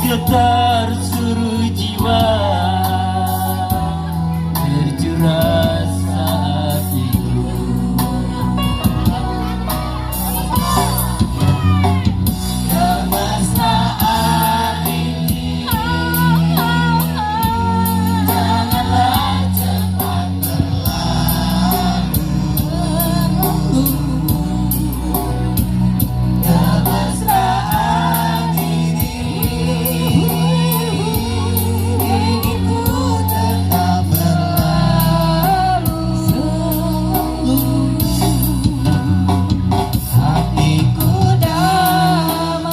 getar seluruh jiwa terjurat saat itu. Kemesraan ini janganlah cepat berlalu. Kemesraan ini ingin ku tetap berlalu selalu. Hatiku damai,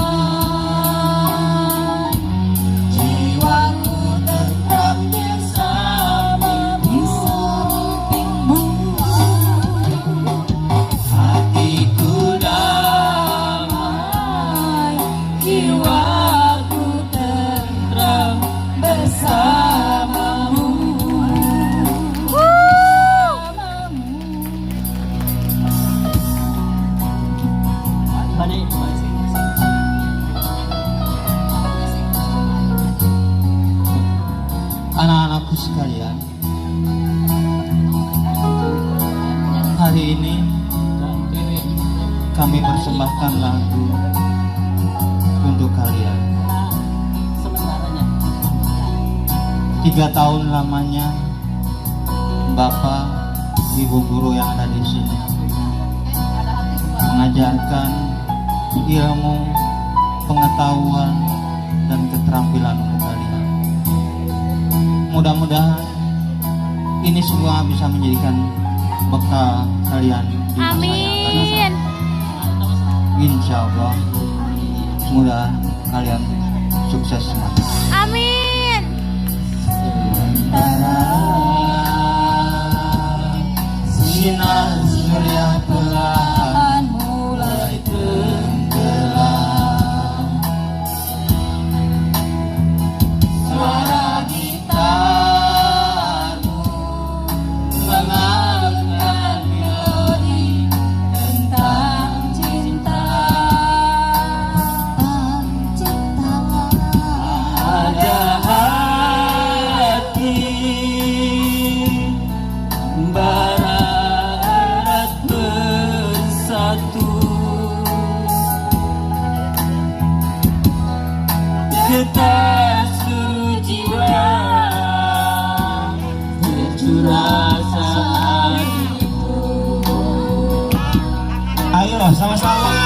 jiwaku tentram bersamamu. Hatiku damai, jiwaku tentram bersamamu. Anak-anakku sekalian, hari ini kami persembahkan lagu untuk kalian. 3 tahun lamanya Bapak, Ibu guru yang ada di sini mengajarkan ilmu, pengetahuan, dan keterampilan untuk kalian. Mudah-mudahan ini semua bisa menjadikan bekal kalian di masa yang akan datang. Insya Allah, semoga kalian sukses semuanya. Amin. Sementara sinar surya perlahan mulai tenggelam, suara gitarmu mengangkat melodi tentang cinta. Ada hati barat bersatu, getar seluruh jiwa tercurah saat itu. Ayo sama-sama.